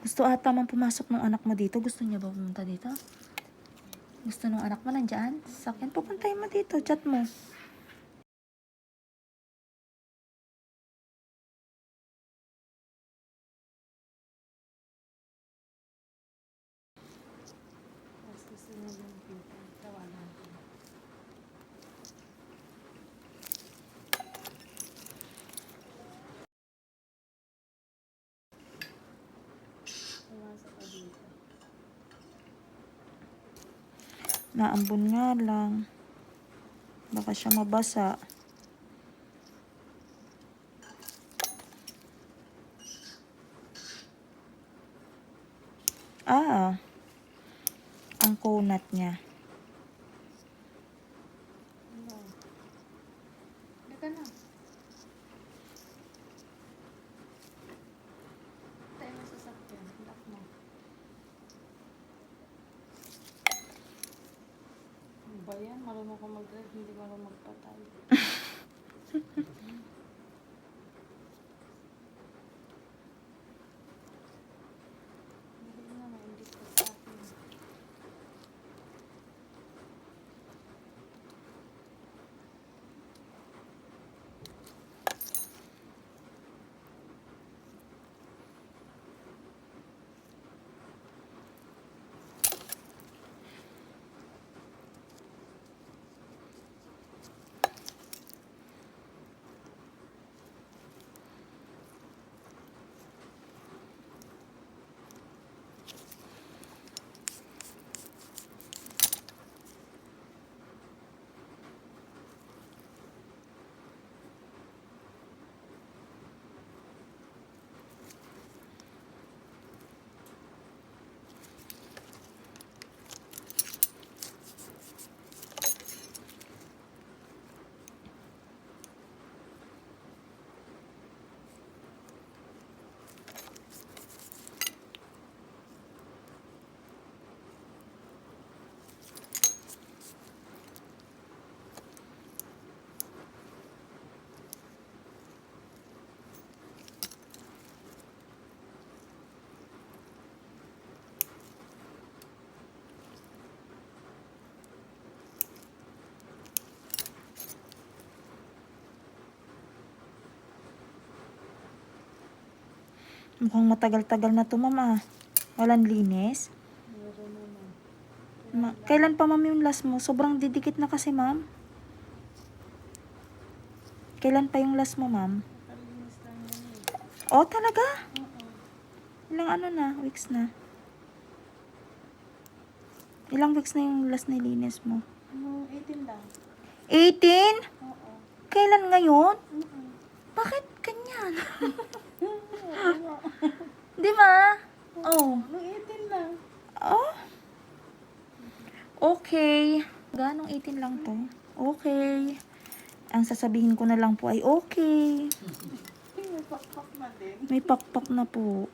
Gusto ata man pumasok ng anak mo dito. Gusto niya ba pumunta dito? Gusto ng anak mo nandyan? Sa akin, pupuntahin mo dito. Chat mo. Naambon nga lang. Baka siya mabasa. Ah, ang kunat niya. Laka na. Tayo mo sasakyan. Lock mo. Ano ba yan? Marunong ko mag-drive, hindi marunong magpatay. Hindi na, maindit ka sa akin. Mukhang matagal-tagal na to, ma'am. Walang linis. Meron naman. Kailan pa, ma'am, yung last mo? Sobrang didikit na kasi, ma'am. Kailan pa yung last mo, ma'am? Nakalinis lang yun eh. Oh, talaga? Oo. Ilang ano na? Weeks na? Ilang weeks na yung last nilinis mo? 18 lang. 18? Oo. Kailan ngayon? Oo. Bakit ganyan? Di ba? Oh. 18 lang. Oh. Okay. Ganong 18 lang to? Okay. Ang sasabihin ko na lang po ay okay. May pakpak na din. May pakpak na po.